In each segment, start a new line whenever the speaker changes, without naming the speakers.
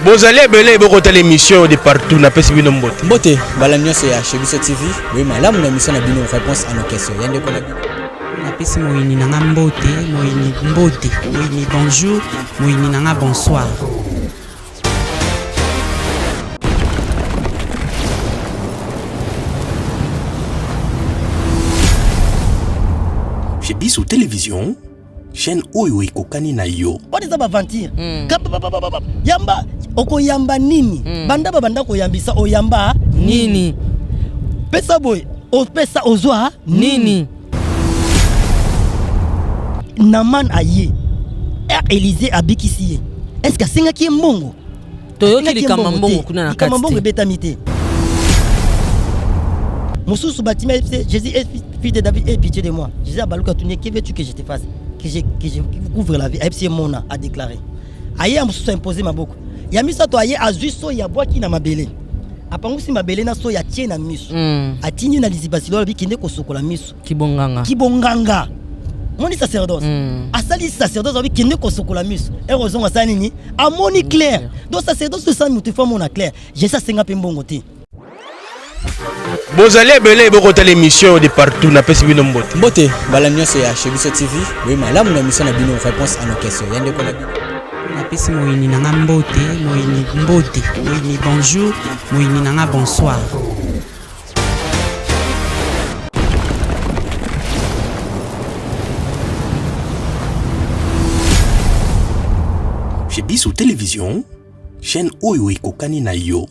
Vous allez belé beaucoup de l'émission de partout na pesi bino mbote.
Mbote, balamio c'est à Chebiso TV. Oui, mais là mon émission a bino réponse à nos questions. Yande ko na
na pesi moyini nanga mbote, moyini mbote, moyini bonjour, moyini nanga bonsoir.
Chebiso Télévision, chaîne oyo ekokani na yo.
What is aventure? Yamba okoyamba nini? Banda banda koyambisa oyamba
Nini?
Pesa boy, o pesa ozwa
Nini?
Naman aye. Élysée abikisiye. Est-ce que singa ki mbongo?
Toyoki likamambongo kuna na kati.
Likamambongo betamite. Moussou Batima, Jésus est fils de David, aie pitié de moi. Jésus a balouka tourné, que veux-tu que je te fasse? Que je couvre la vie. Aïe, Mona a déclaré. Aïe, a Moussou imposé ma boucle. Yamisa to aïe, a zuiso, ya bois qui n'a ma belle. Apangusi ma belle na so ya tien na misu. A tini na lizibasilo, la bikine kosoko la misu.
Kibonganga.
Kibonganga. Moni sacerdoce. A sali sacerdoce, la bikine kosoko la misu. Heureusement, à Sanini. A moni clair. Donc, sacerdoce, c'est ça, nous te faisons mon clair. J'ai ça, c'est un peu bon côté.
Vous allez belé beaucoup de l'émission de partout na pesi bino mbote.
Mbote, balamio c'est à Chebiso TV. Oui, mais là mon émission a bino réponse à nos questions. Yande ko na
na pesi moyini nanga mbote, moyini mbote, moyini bonjour, moyini nanga bonsoir.
Chebiso Télévision, chaîne oyo ekokani na yo.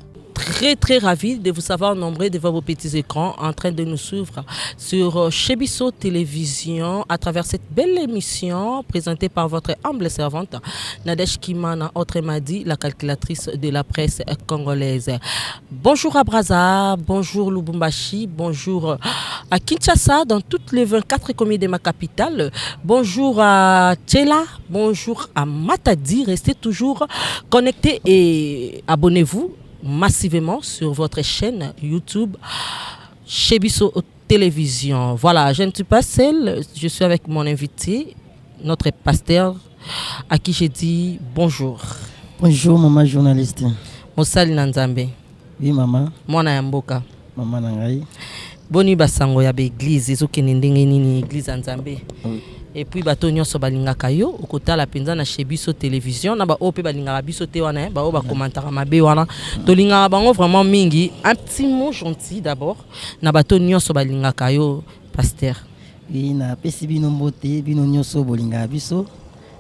Très ravi de vous savoir nombreux devant vos petits écrans en train de nous suivre sur Chebiso Télévision à travers cette belle émission présentée par votre humble servante Nadège Kimana, autrement dit la calculatrice de la presse congolaise. Bonjour à Brazza, bonjour Lubumbashi, bonjour à Kinshasa dans toutes les 24 communes de ma capitale, bonjour à Tchela, bonjour à Matadi. Restez toujours connectés et abonnez-vous massivement sur votre chaîne YouTube Chebiso Télévision. Voilà, je ne suis pas seule, je suis avec mon invité, notre pasteur, à qui j'ai dit bonjour.
Bonjour maman journaliste.
Mosali Nanzambe.
Oui maman.
Mwana Yamboka.
Maman Nangai.
Boni basango ya be église ezokende ndenge nini église Nzambe. Et puis bato nyonso balingaka yo okotala penza na Chebiso Télévision na ba ope balingaka biso te wana ba o ba commentara mabe wana tolingaka bango vraiment mingi. Un petit mot gentil d'abord na bato nyonso balingaka yo pasteur.
Oui na pesi bino mbote bino nyonso bolingaka biso.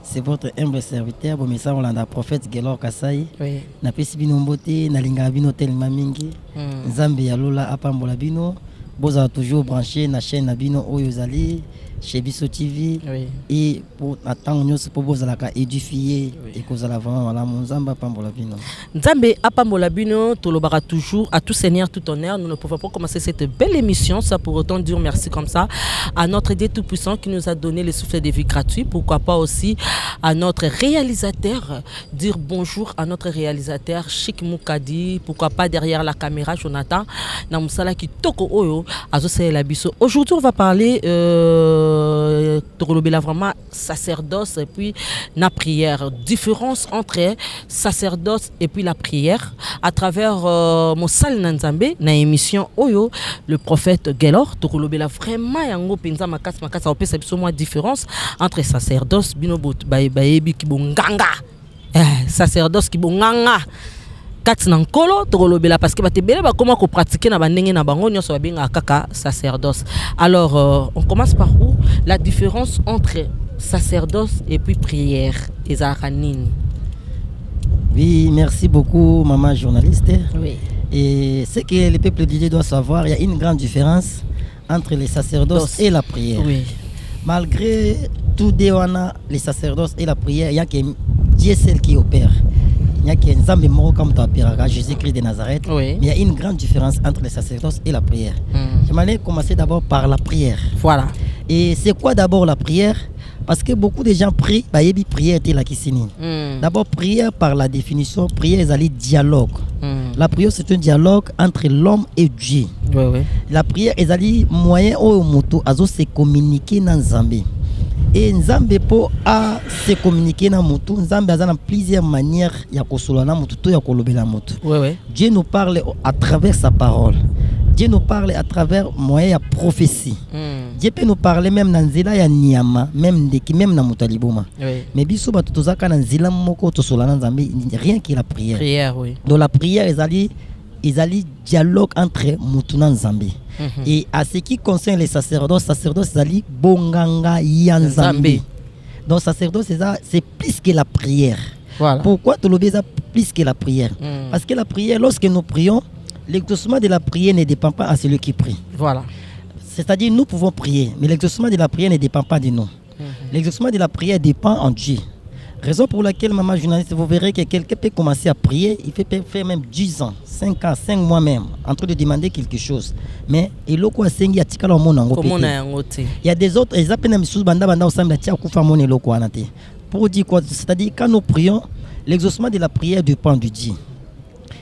C'est votre humble serviteur bon message Olanda prophète Gelor Kasai.
Oui.
Na pesi bino mbote na lingaka bino tellement mingi. Nzambe ya lola apambola bino. Boza toujours branché na chaîne na bino oyo zali Chebiso TV.
Oui.
Et pour attendre nous pour vous la édifier et que vous allez vraiment la Nzamba pambola bino.
Nzambe apambola bino tolobara toujours à tout Seigneur tout honneur. Nous ne pouvons pas commencer cette belle émission ça pour autant dire merci comme ça à notre Dieu tout puissant qui nous a donné le souffle de vie gratuit. Pourquoi pas aussi à notre réalisateur, dire bonjour à notre réalisateur Chic Moukadi. Pourquoi pas derrière la caméra Jonathan na musala ki toko oyo azosela la biso. Aujourd'hui on va parler vraiment sacerdoce et puis la prière. Différence entre sacerdoce et puis la prière à travers Mosal Nanzambe na émission Oyo le prophète Gelor tokolobela vraiment yango penza makasa opesa biso moi différence entre sacerdoce binobot baebi kibonganga sacerdoce kibonganga kati na nkolo tokolobela parce que batebele ba comment ko pratiquer na bandenge na bango nyonso babenga kaka sacerdoce. Alors on commence par où la différence entre sacerdoce et puis prière ezalaka nini?
Oui, merci beaucoup maman journaliste.
Oui.
Et ce que le peuple de Dieu doit savoir, il y a une grande différence entre les sacerdoces et la prière.
Oui.
Malgré tout les sacerdoces et la prière, il y a que Dieu seul qui opère. Il y a que Nzambe moko comme Jésus-Christ de Nazareth.
Oui.
Mais il y a une grande différence entre les sacerdoces et la prière. J'aimerais commencer d'abord par la prière.
Voilà.
Et c'est quoi d'abord la prière? Parce que beaucoup de gens prient, prière était la kisini. D'abord, prière par la définition, prière est un dialogue. La prière c'est un dialogue entre l'homme et Dieu.
Oui, oui.
La prière est un moyen où moto azo se communiquer dans Nzambe. Et Nzambe po a se communiquer na mutu, Nzambe a plusieurs manières ya kosolo na mutu to ya kolobela mutu.
Ouais.
Dieu nous parle à travers sa parole. Dieu nous parle à travers moyen ya prophétie. Dieu peut nous parler même dans nzela ya niama, même deki même na mutaliboma.
Oui.
Mais biso ba tozaka na nzela moko to sola na Nzambe, rien que la prière.
Prière, oui.
Donc la prière ils allaient dialogue entre mutu na Nzambe. Et à ce qui concerne les sacerdotes c'est bonganga ya Nzambe. Donc sacerdoce c'est plus que la prière.
Voilà.
Pourquoi tu l'obéis plus que la prière? Parce que la prière, lorsque nous prions, l'exaucement de la prière ne dépend pas à celui qui prie.
Voilà.
C'est-à-dire nous pouvons prier, mais l'exaucement de la prière ne dépend pas de nous. L'exaucement de la prière dépend en Dieu. Raison pour laquelle, maman journaliste, vous verrez que quelqu'un peut commencer à prier, il peut faire même 10 ans, 5 ans, 5 mois même, en train de demander quelque chose. Mais il y a des autres, pour dire quoi? C'est-à-dire quand nous prions, l'exaucement de la prière dépend du Dieu.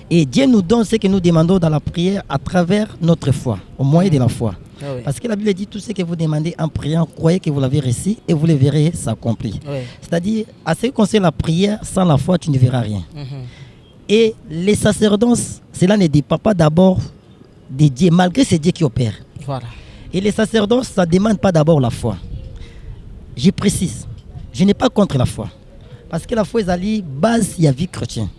Et Dieu nous donne ce que nous demandons dans la prière à travers notre foi, au moyen de la foi.
Ah oui.
Parce que la Bible dit tout ce que vous demandez en priant, croyez que vous l'avez reçu et vous le verrez s'accomplir.
Oui.
C'est-à-dire, à ce qui concerne la prière, sans la foi, tu ne verras rien. Et les sacerdoces, cela ne dépend pas d'abord de Dieu, malgré c'est Dieu qui opère.
Voilà.
Et les sacerdoces, ça ne demande pas d'abord la foi. Je précise, je n'ai pas contre la foi. Parce que la foi est la base de la vie chrétienne.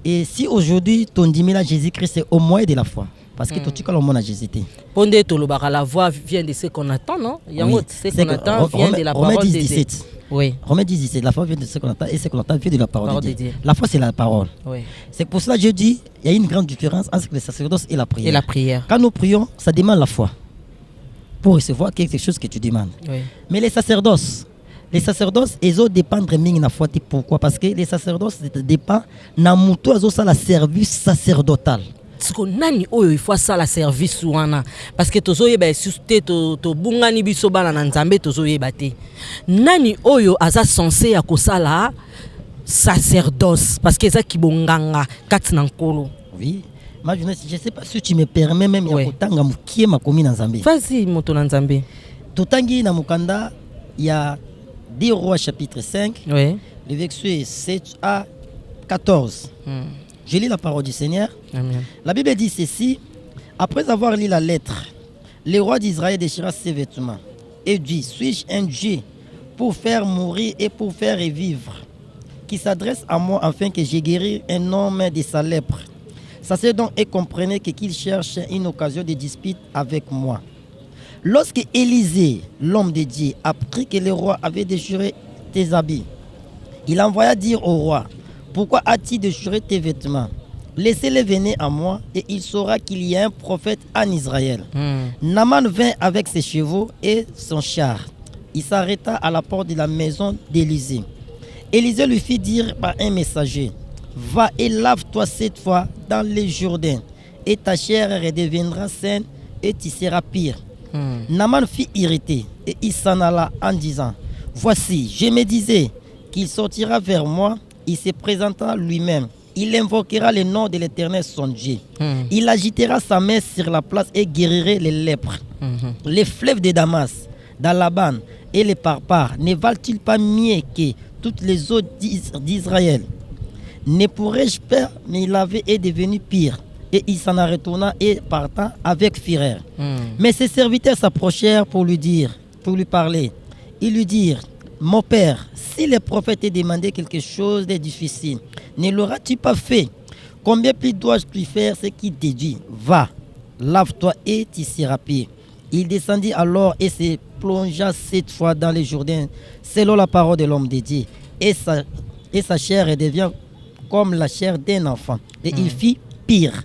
Et si aujourd'hui, ton dîme à Jésus-Christ, c'est au moyen de la foi. Parce que tout ce que l'on a Jésus.
La voix vient de ce qu'on attend, non?
Oui.
Ce qu'on attend vient de la parole de Dieu. Oui.
Romains 10, 17, la foi vient de ce qu'on attend et ce qu'on attend vient de la parole de Dieu. La foi, c'est la parole.
Oui.
C'est pour cela que je dis il y a une grande différence entre le sacerdoce et la prière.
Et la prière.
Quand nous prions, ça demande la foi pour recevoir quelque chose que tu demandes.
Oui.
Mais les sacerdoces, ils ont dépendre de la foi. Pourquoi? Parce que les sacerdoces dépendent de la service sacerdotal.
Nani oyo il faut ça la service wana parce que tozo yeba susté to bungani biso bana na Nzambe tozo yeba te nani oyo aza censé ya kosala sacerdoce parce que ça ki bonganga kati na nkolo.
Oui, moi je ne sais pas si tu me permets même ya kotanga mukie makomi na Nzambe.
Vas-y moto na Nzambe.
Totangi na mukanda il y a 2 Rois chapitre 5.
Oui.
Le verset 7 à 14. Je lis la parole du Seigneur.
Amen.
La Bible dit ceci. Après avoir lu la lettre, le roi d'Israël déchira ses vêtements et dit, suis-je un Dieu pour faire mourir et pour faire revivre, qui s'adresse à moi afin que j'ai guéri un homme de sa lèpre? Sachez donc et comprenez qu'il cherche une occasion de dispute avec moi. Lorsque Élisée, l'homme de Dieu, apprit que le roi avait déchiré tes habits, il envoya dire au roi, pourquoi as-tu déchiré tes vêtements? Laissez-les venir à moi et il saura qu'il y a un prophète en Israël. Naaman vint avec ses chevaux et son char. Il s'arrêta à la porte de la maison d'Élisée. Élisée lui fit dire par un messager, va et lave-toi cette fois dans les Jourdains et ta chair redeviendra saine et tu seras pire. Naaman fut irrité et il s'en alla en disant, voici, je me disais qu'il sortira vers moi. Il se présentera lui-même. Il invoquera le nom de l'Éternel son Dieu. Il agitera sa main sur la place et guérirait les lèpres. Les fleuves de Damas, d'Alaban et les parpares ne valent-ils pas mieux que toutes les eaux d'Israël? Ne pourrais-je pas me laver et devenir pire? Et il s'en retourna et partant avec fureur. Mais ses serviteurs s'approchèrent pour lui parler. Ils lui dirent, mon père, si le prophète t'a demandé quelque chose de difficile, ne l'auras-tu pas fait? Combien plus dois-je lui faire ce qu'il te dit? Va, lave-toi et tu seras pire. Il descendit alors et se plongea 7 fois dans les Jourdains, selon la parole de l'homme de Dieu. Et sa chair devient comme la chair d'un enfant. Et il fit pire.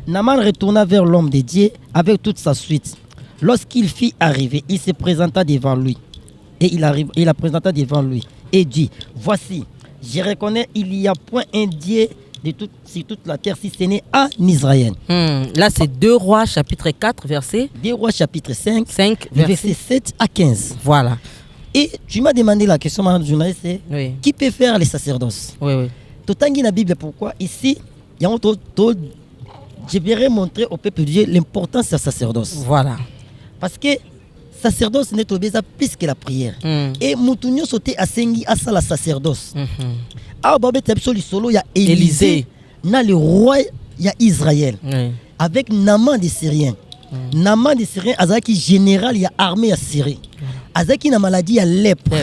Naaman retourna vers l'homme de Dieu avec toute sa suite. Lorsqu'il fit arriver, il se présenta devant lui. Et il a présenté devant lui et dit, voici, je reconnais il n'y a point un Dieu sur toute la terre si ce n'est en Israël.
Là c'est 2 Rois chapitre 4 verset
2 Rois chapitre 5
verset
7 à 15.
Voilà.
Et tu m'as demandé la question, madame la journaliste, c'est qui peut faire les sacerdoces?
Oui.
Totangi la Bible, pourquoi? Ici, je vais montrer au peuple de Dieu l'importance du sacerdoce.
Voilà.
Parce que sacerdoce n'est obéza plus que la prière. Et Moutounio sauté à Sengi à ça la sacerdoce. Ah, Babé Tabso Lisolo, il y a Élisée. Na le roi, il y a Israël. Avec Naman des Syriens. Naman des Syriens, Azaki général, il y a armée à Syrie. Azaki na maladie, il y a lèpre.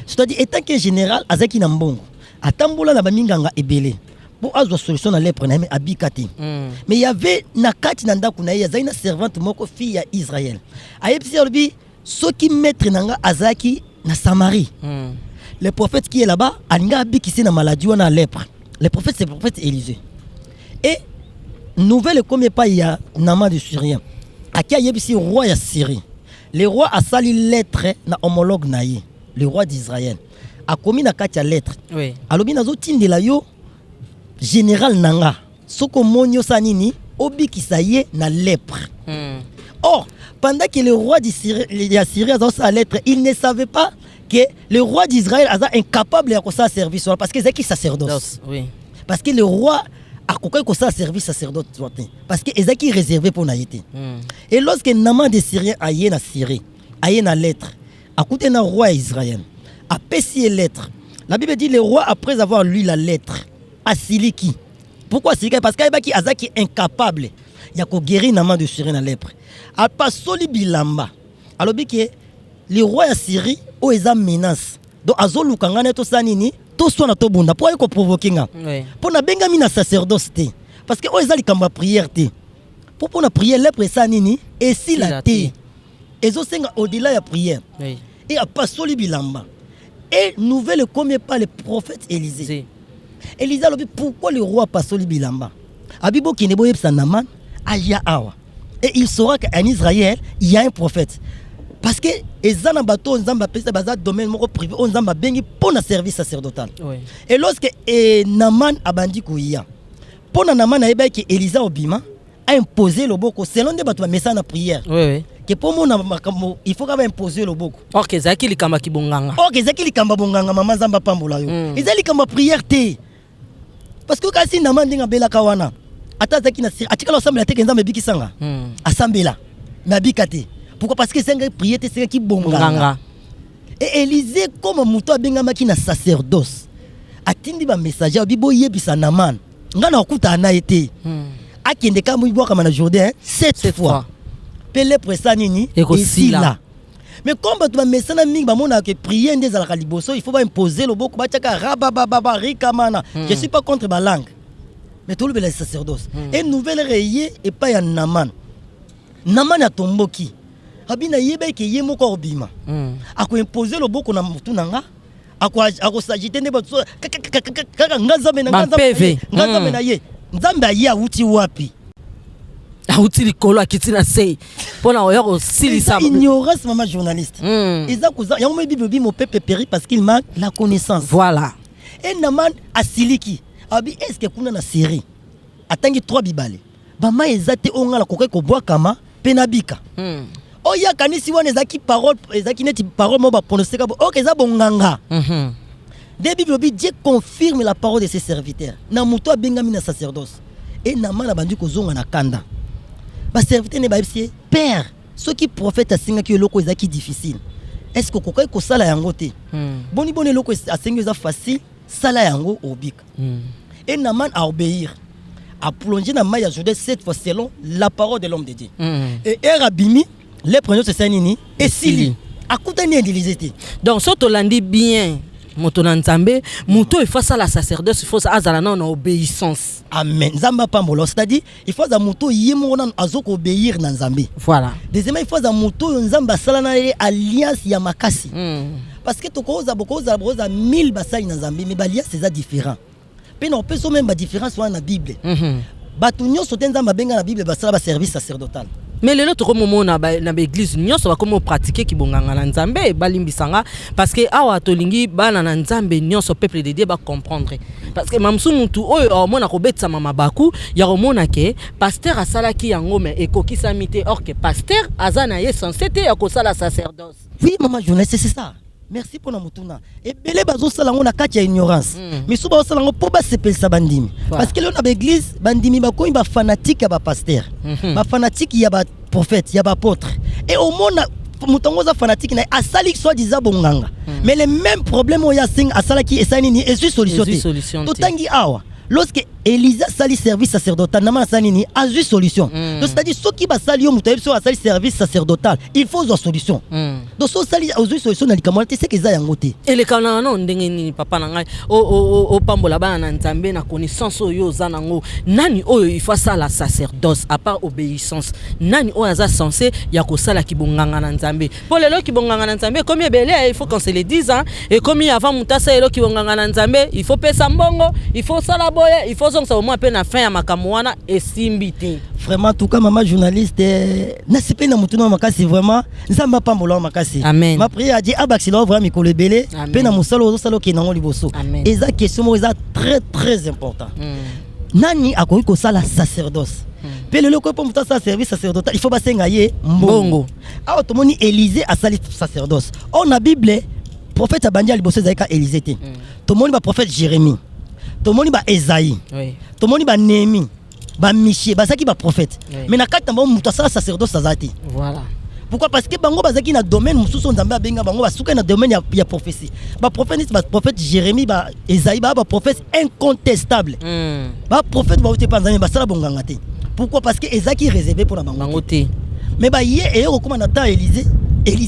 C'est-à-dire, étant que général, Azaki na mbongo. Atambola na baminganga ebele. Pour avoir solution à lèpre, na abikati. Mais il y avait Nakati Nanda Kunaï, il y a une servante moko fille à Israël. Aïe, Orbi, ceux qui mettent Nanga Azaki na Samarie. Le prophète qui est là-bas, Anga abikisi na maladie ou na lèpre. Le prophète, c'est le prophète Élisée. Et nouvelle comme pas il y a Naman de Syrien. Akia yebisi roi ya Syrie. Le roi a sali lettre na homologue naïe. Le roi d'Israël a commis na katia lettre. Oui. Alobi nazo tindela yo général nanga. Soko monyo sanini obikisa ye na lèpre. Or, pendant que le roi d'Israël a sa lettre, il ne savait pas que le roi d'Israël est incapable de faire ça service parce que c'est qui sacerdoce. Oui. Parce que le roi a fait ça service sacerdoce parce que c'est qui réservé pour naïté. Et lorsque Naman des Syriens a yé na Syrie, a yé na lettre, a coûté na roi Israël, a payé lettre. La Bible dit le roi après avoir lu la lettre a siliki. Pourquoi siliki? Parce qu'il est incapable. Il y a guéri Naman de Syrie na lèpre. A pas soli bilamba. Alors que le roi a Syrie o eza menace. Donc azolu kangana to sanini to so na to bunda pour ko provoquer nga. Pour na benga mina sacerdoce te. Parce que o eza likamba prière te. Pour na prière lèpre sanini et si la te. Ezo senga au-delà ya prière. Et a pas soli bilamba. Et nouvelle comme pas le prophète Élisée. Élisée lobi pourquoi le roi pas soli bilamba? Abibo kinebo yebsa Naman aya awa. Et il saura qu'en Israël, il y a un prophète. Parce que les gens bateau nzamba pesa baza domaine moko privé on nzamba bengi pour na service sacerdotal. Et lorsque Naman abandi kuya. Pour Naman na yeba que Élisée obima a imposé le boko selon des bateau message na prière. Que pour mon il faut quand même imposer le boko.
OK, zaki likamba kibonganga.
OK, zaki likamba bonganga mama nzamba pambola yo. Ezali likamba prière te. Parce que kasi Naman dinga bela kawana. Ata zaki na siri atika l'ensemble la teke nzamba bikisanga. Asambela. Mais abikate. Pourquoi? Parce que c'est un prière, c'est un qui bonganga. Et Élisée, comme Mouto a benga maki na sacerdoce, atindi ba messager, bibo yebisa Naman. Ngana okuta na été. Akende ka mu boka na Jourdain 7 fois. Pele pressa nini et là. Mais comme tu vas messana mingi ba mona que prier ndeza la liboso, il faut pas imposer le boko ba tchaka rababa rikamana. Je suis pas contre ma langue. Mais tout le sacerdoce. Et nouvelle rayée et pas ya Naman. Naman a tomboki. Abina yebe ke ye moko obima. Ako imposer le boko na mutu nanga. Ako sagite ne batso kaka ngazame na ngazame na ye. Nzambe aye awuti wapi?
Awuti likolo akitina sei. Pona oyoko silisa.
Ignorance maman journaliste. Eza kuza ya mo bibi mo pepe péri parce qu'il manque la connaissance.
Voilà.
Et Naman asiliki. Abi est-ce que kuna na série? Atangi 3 bibale. Bama ezate ongala kokai ko boa kama penabika. Oya kanisi wana ezaki parole ezaki neti parole mo ba prononcer ka OK eza bonganga. Des Bible Dieu confirme la parole de ses serviteurs. Na muto abengami na sacerdoce. Et Naman abandi ko zonga na kanda. Ba serviteur ne ba yebisi père, ceux qui prophète asinga ki loko ezaki difficile. Est-ce que kokai ko sala yango te? Boni loko asinga eza facile, sala yango obika. Et Naman a obéir. A plongé dans Maya Jourdain 7 fois selon la parole de l'homme de Dieu. Et Rabimi, les premiers se sanini et Sili. A coutani Élisée.
Donc, si tu l'as dit bien, Moto Nzambe, Moto il faut ça la sacerdoce, il faut ça azalana en obéissance. Amen.
Zamba pambolo, c'est-à-dire il faut ça Moto yemona azoko obéir na Nzambe.
Voilà.
Deuxièmement, il faut ça Moto Nzamba salana alliance ya makasi. Parce que tokoza bokoza broza 1000 basai na Nzambe, mais alliance c'est différent. Pe non peut même la différence dans la Bible. Batu nyonso te Nzamba benga na Bible basala ba service sacerdotal.
Mais le autre moment na l'église nyonso ba comment pratiquer ki bonganga na Nzambe balimbisanga parce que awa tolingi bana na Nzambe nyonso peuple de Dieu ba comprendre parce que mamsu muntu oyo mona ko betsa mama baku ya mona ke pasteur asalaki yango mais ekokisa mité or que pasteur azana ye censé te ya ko sala sacerdoce.
Oui maman journaliste c'est ça. Merci pour namutuna. Et belé bazo salango na kati ya ignorance. Mais souvent salango pour ba sepelisa bandimi. Parce que là na l'église bandimi ba ko ba fanatique ya ba pasteur. Ba fanatique ya ba prophète, ya ba apôtre. Et au monde mutongoza fanatique na asali soit disant bonganga mais le même problème o ya sing asala ki esani ni esu solution totangi awa lorsque Elisa sali service sacerdotal na sali ni azu solution donc c'est-à-dire ceux qui ba sali yo muto so sali service sacerdotal il faut une solution donc so sali azu solution na likamwate c'est que za yangote
et le kana non ndenge ni papa na ngai o pambola bana na nzambe na connaissance oyo za nango nani oyo il faut ça la sacerdoce à part obéissance nani oyo aza censé ya ko sala kibonganga na nzambe pour lelo kibonganga na nzambe comme belé il faut qu'on se le dise hein et comme avant mutasa elo kibonganga na nzambe il faut pesa mbongo il faut sala boye il faut donc ça au moins peine à fin à makamwana et simbité
vraiment tout cas maman journaliste na sipe na mutuna makasi vraiment nzamba pambola makasi
amen
ma prière a dit abaxilo vraiment mikolo belé pe na musalo zo salo ki nango liboso et ça question mo très très important nani akoki ko sala sacerdoce pe le loko pour mutasa service sacerdotal il faut basenga ye mbongo a otomoni Élisée a sali sacerdoce on a bible prophète abandi liboso zaika Élisée te tomoni ba prophète Jérémie tomoni ba Esaïe tomoni ba Néhémie ba Michée ba saki ba prophète mais na kata mbo mutu asala sacerdoce azati
voilà
pourquoi parce que bango bazaki na domaine mususu nzambe abenga bango basuka na domaine ya prophétie ba prophète Jérémie ba Esaïe ba prophète incontestable ba prophète ba uté panzani ba sala bonganga te pourquoi parce que Esaïe réservé pour na bango te mais ba yé et okoma na temps Élisée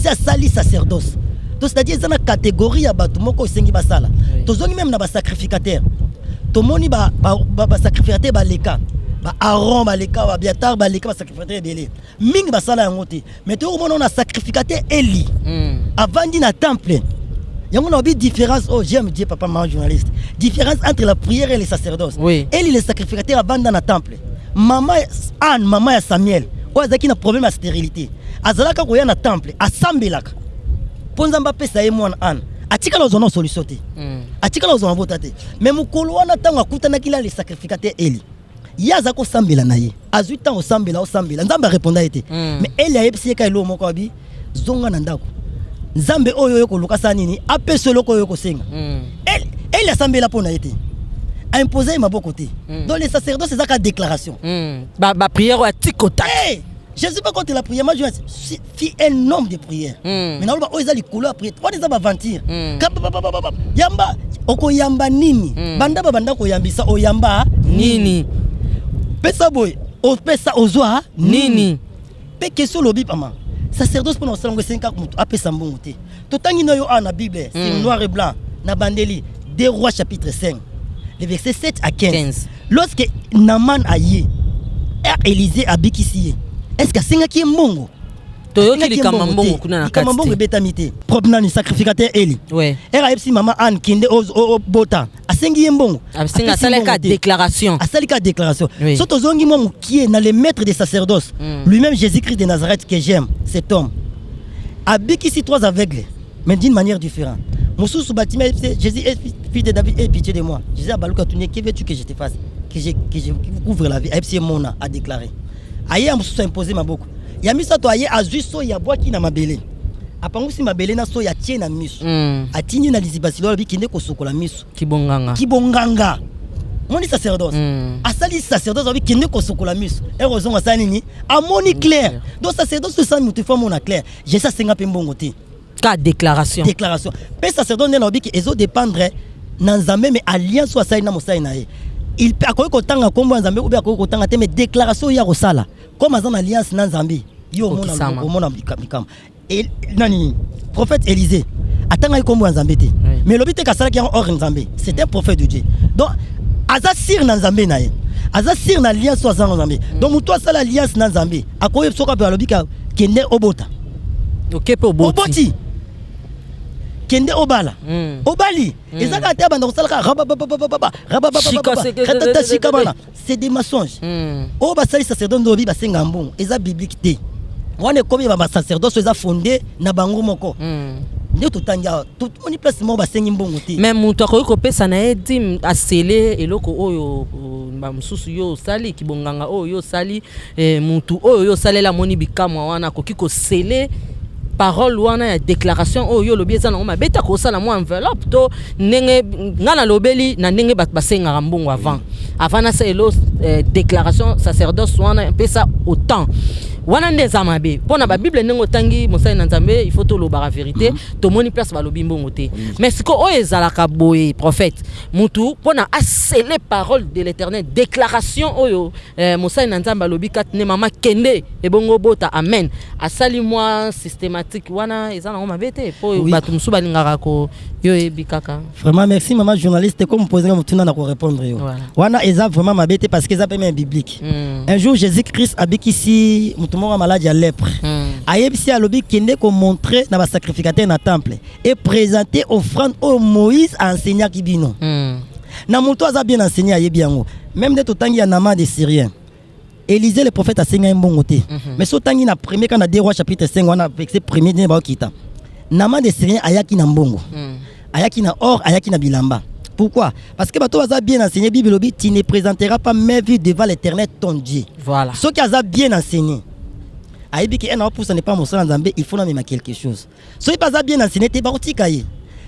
a sali sacerdoce donc c'est-à-dire ça na catégorie ya batu moko sengi basala tozongi même na ba sacrificateur tomoni ba sacrificateur ba leka ba Aaron ba leka ba Abiatar ba leka ba sacrificateur belé mingi ba sala yango te mais to mona na sacrificateur Eli avandi na temple yango na bi différence oh j'aime dire papa maman journaliste différence entre la prière et le sacerdoce Eli le sacrificateur avanda na temple maman Anne maman ya Samuel oazaki na problème ya stérilité azalaka koya na temple asambelaka ponzamba pesa ye mwana Anne atika la zona solution te atika la zona votate mais mukolo wana tanga kutana kila le sacrificateur Eli yaza ko sambela na ye azui tango sambela nzamba répondra été mais Eli a yebisi ka elo moko abi zonga na ndako nzambe oyo yo ko lukasa nini apese loko yo ko senga Eli asambela pona été a imposé maboko te donc les sacerdoces c'est ça déclaration
ba prière à tikota
je ne suis pas contre la prière, moi je suis un nombre de prières. Mais nous avons les couleurs prières. Trois des aventures. Yamba, oko yamba nini. Banda ko yambisa o yamba
nini.
Pesa boy, o pesa ozwa
nini.
Pe question lobi pama. Sacerdoce pour nous salongo 5 ans mutu apesa mbongo te. Totangi no yo na Bible, c'est noir et blanc na bandeli 2 Rois chapitre 5. Les versets 7 à 15. Lorsque Naman aye, Élisée abikisiye. Est-ce que c'est qui est mbongo?
Toyoki likamambongo kuna na kati.
Likamambongo betamité. Propre nani sacrificateur Eli.
Ouais.
Era epsi maman Anne kinde o bota. Asengi yembongo.
Asenga salika déclaration.
Asalika déclaration. Soto zongi mo qui est dans les maîtres des sacerdoces. Lui-même Jésus-Christ de Nazareth que j'aime, cet homme. Abiki si 3 aveugles, mais d'une manière différente. Moussou bâtiment Jésus est fils de David, aie pitié de moi. Jésus a baluka tuné que veux-tu que je te fasse? Que je couvre la vie. Epsi mona a déclaré. Aye amususu imposé maboko ya miso to aye azui so ya bwaki na mabele apangusi mabele na so ya tie na miso atini na lizibasilo bi kinde ko sokola miso kibonganga moni sacerdoce asali sacerdoce bi kinde ko sokola miso erozonga sani ni amoni clair donc sacerdoce ça mutu fa mona clair je ça senga pe mbongo te
ka déclaration
pe sacerdoce ne lobi ki ezo dépendre na nzambe mais alliance wa sai na mosai na ye il peut akoki kotanga kombo nzambe ou bien akoki kotanga te mais déclaration ya kosala comme azan alliance na nzambe yo mona mikam et nani prophète Élisée atanga kombo nzambe te mais lobite kasala ki en hors nzambe c'est un prophète de Dieu donc aza sir na nzambe na ye aza sir na alliance wa zan nzambe donc muto asala alliance na nzambe akoki soka pe lobika kende obota oboti kende obala obali ezaka te banda kosalaka c'est des mensonges o basali sacerdoce ndobi basenga mbongo eza biblique te wana komi ba sacerdoce eza fondé na bango moko nde totanga tout moni place mo basengi mbongo te
même mutu akoki kopesa na ye dim asele eloko oyo bamususu yo osali kibonganga oyo yo osali mutu oyo yo osalela moni bikamwa wana akoki kosele parole wana ya déclaration oyo lobi eza nango mabeta kosala mo enveloppe to ndenge ngana lobeli na ndenge basenga mbongo avant na sa elo déclaration sacerdoce wana pesa autant wana nde za mabe pona ba bible nengo tangi mosali na nzambe il faut to loba la vérité to moni place ba lobi mbongo te mais siko o ezalaka boye prophète mutu pona asseler parole de l'Éternel déclaration oyo mosali na nzambe lobi kat ne mama kende e bongo bota amen asali moi systématique wana ezana mabe te po bato musu balingaka ko yo ebikaka
vraiment merci maman journaliste comme poser mutuna na ko répondre yo wana eza vraiment mabe te parce que eza même biblique un jour Jésus-Christ abikisi mwa maladie à lèpre ayebisi alobi kende ko montrer na ba sacrificateur na temple et présenter offrande au Moïse enseignant kibino na muto aza bien enseigné ayebi yango même de totangi ya Naman des Syriens Élisée le prophète a enseigné mbongo te mais so tangi na premier quand na 2 Rois chapitre 5 wana verset premier ne ba kita Naman des Syriens ayaki na mbongo ayaki na or ayaki na bilamba. Pourquoi? Parce que bato aza bien enseigné Bible lobi tu ne présenteras pas mes vues devant l'Éternel ton Dieu. Voilà. Ceux qui aza bien enseigné ayebi que un pour ça n'est pas mon sang nzambe il faut na même quelque chose. Ceux qui aza bien enseigné te ba otikaye.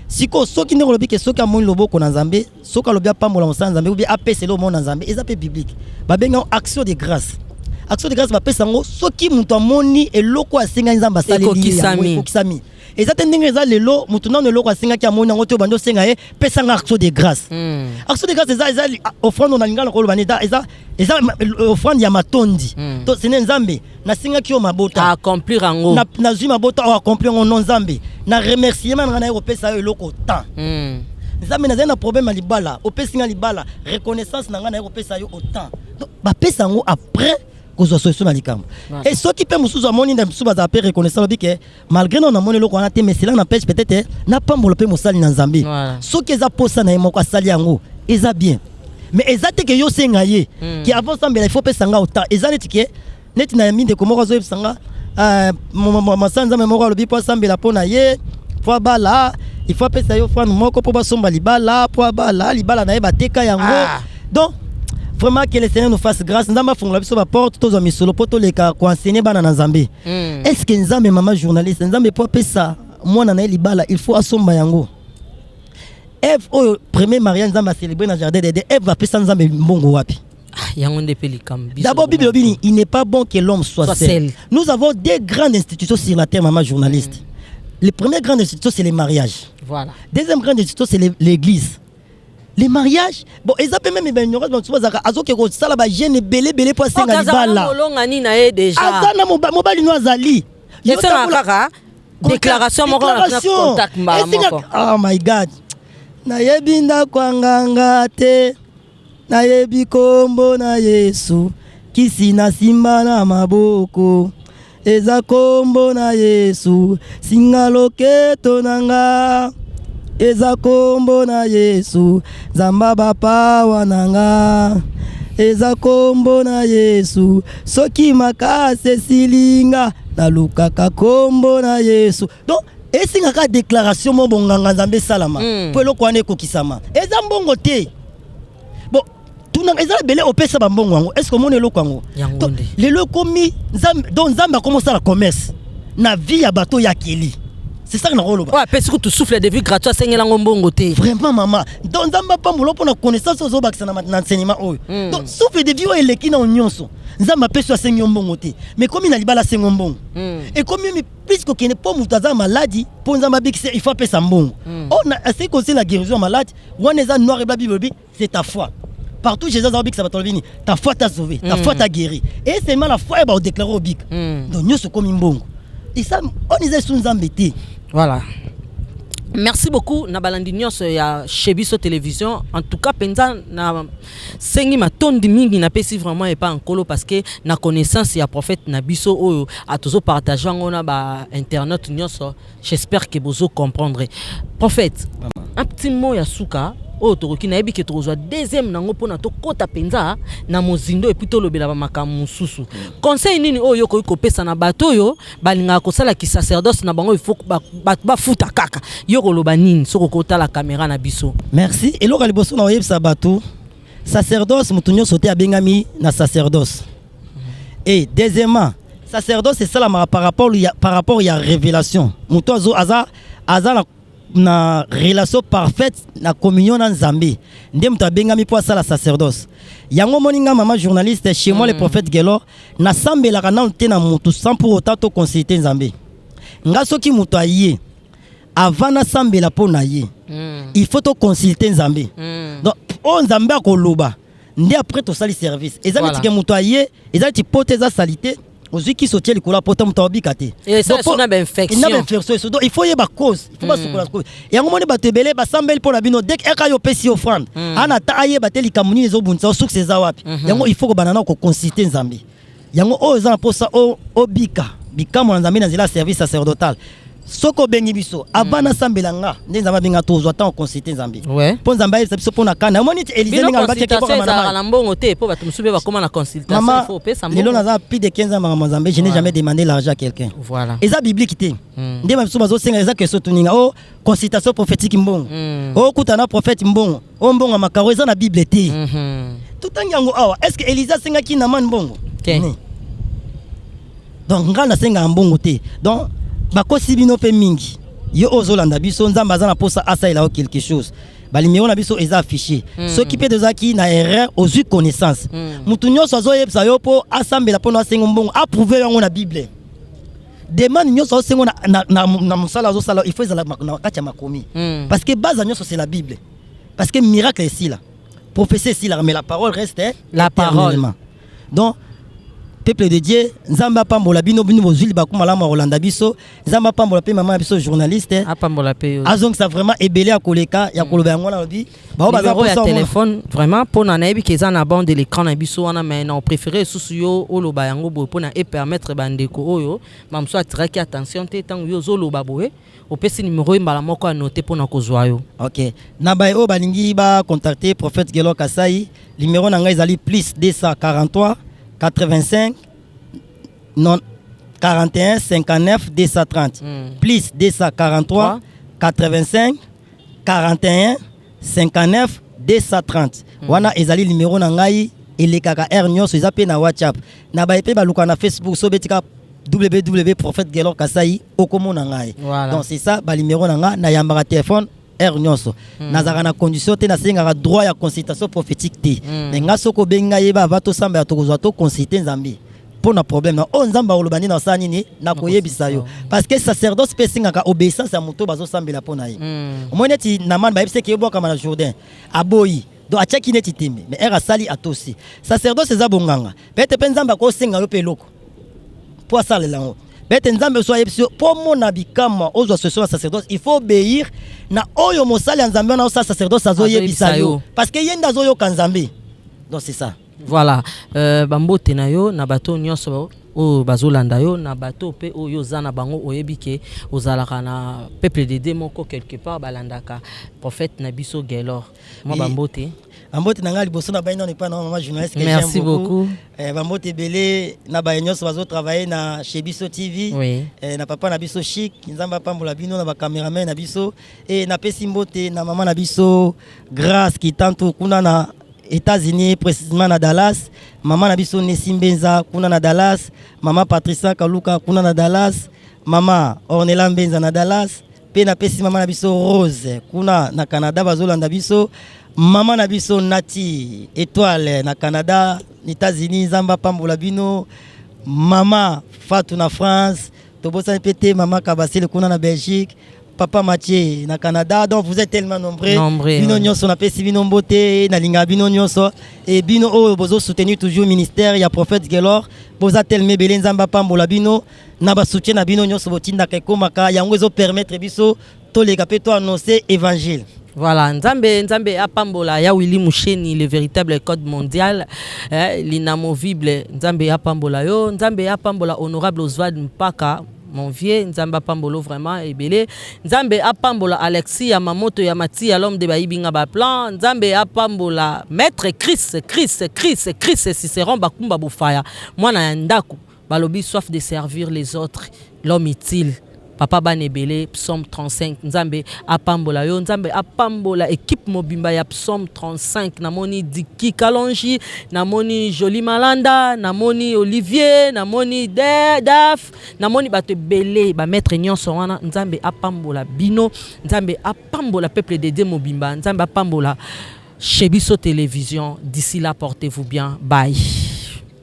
Siko soki ne lobi que soki amoni loboko na nzambe soki lobi apambola mon sang nzambe ou bien apeselo mon nzambe eza pe biblique. Ba benga action de grâce. Action de grâce ba pesa ngo soki muto amoni eloko asenga nzamba sali ko kisami. Ezate ndenge eza lelo mutu na lelo kwa singa ki amoni ngo to bando senga e pesa nga action de grâce. Action de grâce eza offrande na lingala ko lobani eza offrande ya matondi. To sene nzambe na singa ki o mabota
accomplir ngo
na zui mabota o accomplir ngo non nzambe na remerciement na yo pesa yo eloko temps. Nzambe na zena problème à libala o pesa nga libala reconnaissance na nga na yo pesa yo autant. Donc ba pesa ngo après et ceux qui peuvent nous amoni na musu baza pe reconnaissant que malgré non amoni loko na te mais cela n'empêche peut-être na pas mbolope mosali na nzambe ceux qui za posa na yemo kwa sali yango eza bien mais ezate que yo senga ye qui avant ça il faut pesa nga autant ezate que net na minde ko moko zo sanga masanza memo lobi po sambela pona ye po bala il faut pesa yo fwa moko po basomba libala po bala libala na ye bateka yango donc vraiment que le Seigneur nous fasse grâce. Nous avons fait la porte, tous les solo, pour tous les cas, pour enseigner dans Nzambe. Est-ce que nous avons maman journaliste, nous avons pas ça, moi na libala, il faut assomba yango. Eve au premier mariage nous avons célébré dans le jardin d'Éden. Eve va passer nous avons mbongo wapi. D'abord Bible dit il n'est pas bon que l'homme soit seul. Nous avons des grandes institutions sur la terre maman journaliste. Les premières grandes institutions c'est les mariages. Voilà. Deuxième grande institution c'est l'église. Les mariages bon ils appellent même ben ignorance donc souvent azoke ko sala ba jeune belé pour senga libala
olongani na ye déjà
azana mobali no azali
c'est kaka déclaration moko na contact mbala moko
oh my god na yebinda kwanganga te na yebi kombo na Yesu kisi na simba na maboko eza kombo na Yesu singaloketo nanga eza kombo na Yesu zamba bapa wananga eza kombo na Yesu soki makase silinga na lukaka kombo na Yesu donc esinga ka déclaration mo bonganga nzambe salama po eloko wana ekokisama eza mbongo te bon tuna eza belé opesa ba mbongo yango est-ce que mon eloko yango lelo komi nzambe donc nzambe a commencé la commerce na vie ya bato ya keli. C'est ça que nous avons.
Ouais, parce que tu souffles de vie gratuite, c'est un bongo.
Vraiment, maman. Donc, nous n'avons pas de connaissance aux autres enseignements. Donc, souffle de vie, il est qui dans l'union. Nous avons pas de un bongo. Mais comme il a dit, c'est un bon. Et comme il puisque qu'il n'est pas une maladie, pour nous avons il faut appeler ça un bon. On a assez conseillé la guérison maladie. On est noir et blanc, c'est ta foi. Partout, Jésus a dit que ça va te venir. Ta foi t'a sauvé, ta foi t'a guéri. Et c'est mal la foi, elle va déclarer au bic. Donc, nous sommes comme un bon. Et ça, on est sous embêtés.
Voilà. Merci beaucoup Nabalandi nyonso ya Shebiso télévision. En tout cas penza na sengi matondi mingi na pesi vraiment et pas en colo parce que na connaissance ya prophète na biso oyo a toujours partager ngona ba internet nyonso. J'espère que vous comprendrez. Prophète, un petit mot ya suka o toroki na yebi ke tozwa deuxième nango pona to kota penza na mozindo et puis to lobela ba makamu susu. Conseil nini oyo ko pesa na bato yo balinga ko sala ki sacerdoce na bango il faut ba futa kaka. Yo ko loba nini soko kota la caméra na biso.
Merci. Et loka liboso na yebisa bato sacerdoce mutunyo sote abengami na sacerdoce. Et deuxièmement, sacerdoce c'est ça la par rapport il y a révélation. Muto aza na relation parfaite na communion na Nzambe nde mutu abengami po asala sacerdoce yango moninga mama journaliste chez moi le prophète Gelor na sambelaka nanu te na mutu sans pour autant to consulter Nzambe nga soki mutu aye avant na sambela po na ye il faut to consulter Nzambe donc o Nzambe akoloba nde après to sali service ezali tike mutu aye ezali ti pote za salité ozui qui sotie le cola pota mutu abika te
et ça c'est une infection
donc il faut y ba cause il faut pas sokola cause yango moni batebele ba sambeli po na bino dès eka yo pesi offrande ana ta aye bateli kamuni ezo bunza suk seza wapi yango il faut ko banana ko consulter Nzambe yango o za po sa o bika bikamo na Nzambe na zela service sacerdotal soko bengi biso abana sambela nga nde Nzambe benga tozwa tant consulter Nzambe po Nzambe sa biso po na kana moni ti Élysée nga ba keke po
na na mbongo te po bato musube ba koma na consultation il faut pesa mbongo
lelo naza plus de 15 ans mama Nzambe je n'ai jamais demandé l'argent à quelqu'un
voilà
eza biblique te nde ba biso bazo senga eza question tuninga o consultation prophétique mbongo o kutana prophète mbongo o mbongo makaro eza na bible te tout yango awa est-ce que Élysée senga ki na man mbongo donc ngana senga mbongo te donc bakosi bino pe mingi yo ozolanda biso Nzambe aza na posa asaila quelque chose balimero na biso eza affiché ceux qui peut dezaki na erreur aux connaissance mutu nyonso azoyebisa yo po asambela po na sengo mbongo approuver yango na bible demande nyonso sengo na musala azosala il faut ezala na kati ya makomi parce que base nyonso c'est la bible parce que miracle est ici là prophétie ici là mais la parole reste
la parole
donc peuple de Dieu Nzamba pambola bino bino bozuli bakuma la Rolanda biso Nzamba pambola pe maman biso journaliste
pambola pe
azong ça vraiment ebelé akoleka ya koloba yango na lobi
ba ba za téléphone vraiment pour na nayebi keza na bande de l'écran na biso wana mais na préféré susu yo oloba yango bo pour na e permettre bandeko oyo mamso atiraki attention te tango yo zoloba boye opesi numéro mbala moko a noter pour na kozwa yo
OK na ba o balingi ba contacter prophète Gelor Kasai numéro na ngai ezali plus 243 85 41 59 230 plus 243 85 41 59 230 wana ezali numéro na ngai elekaka r nyonso eza pe na WhatsApp na ba epe baluka na Facebook so betika www.prophète Gelor Kasai okomona ngai donc c'est ça ba numéro na nga na yambaka téléphone R nyonso nazaka na condition te na senga droit ya consultation prophétique te mais nga soko benga yeba vato samba ya tokozwa to consulter Nzambe pour na problème na o Nzamba olobani na sani ni na koyebisa yo parce que sacerdoce pe singa ka obéissance ya moto bazo sambela pona ye omone ti na man ba yebise ke boka na Jourdain aboyi donc achaki neti tembe mais era sali atosi sacerdoce za bonganga peut-être pe Nzamba ko senga yo pe loko pour ça le lango bete Nzambe so yebisi po mona bikama ozo association sacerdoce il faut obéir na oyo mosali Nzambe na osa sacerdoce azo yebisa yo parce que yenda zo yo Nzambe donc c'est ça
voilà bambote na yo na bato nyonso o bazolanda yo na bato pe oyo zana bango oyebike ozalaka na peuple de demoko quelque part balandaka prophète na biso Gelor moi bambote
Bambote nanga liboso na baino ne pas na maman journaliste que
merci
j'aime beaucoup. Bambote belé na baino so bazo travailler na chez Biso TV.
Oui.
Na papa na biso chic, Nzamba pambola bino na ba cameraman na biso et na pesi mbote na maman na biso grâce qui tanto kuna na États-Unis précisément na Dallas, maman na biso Nesimbenza kuna na Dallas, maman Patricia Kaluka kuna na Dallas, maman Ornella Mbenza na Dallas, pe na pesi maman na biso Rose kuna na Canada bazolanda biso. Maman na biso Nati Étoile na Canada, États-Unis, Nzamba pambola bino, maman Fatou na France, tobosa pété maman Kabasile kuna na Belgique, papa Mathieu na Canada. Donc vous êtes tellement nombreux. Bino nyonso na pesi bino mbote na linga bino nyonso et bino o bozo soutenir toujours ministère ya prophète Gelor, boza tellement belé Nzamba pambola bino na ba soutien na bino nyonso botinda kekomaka yango ezo permettre biso to les capé to annoncer évangile.
Voilà, Nzambe apambola ya Willy Moucheni, le véritable code mondial, l'inamovible Nzambe apambola yo, Nzambe apambola honorable Oswald Mpaka, mon vieux, Nzambe apambolo vraiment ebele, Nzambe apambola Alexis Yamamoto Yamati, l'homme de Baibinga Baplan, Nzambe apambola maître Chris Cicéron Bakumba Boufaya, moi na ndaku, balobi soif de servir les autres, l'homme utile. papa banebele psaume 35 nzambe apambola yo nzambe apambola équipe mobimba ya psaume 35 namoni Diki Kalonji namoni Jolie Malanda namoni Olivier namoni Daf namoni bato belé ba maître nyonso wana nzambe apambola bino nzambe apambola peuple de Dieu mobimba nzambe apambola Chebiso Télévision. D'ici là, portez-vous bien. Bye.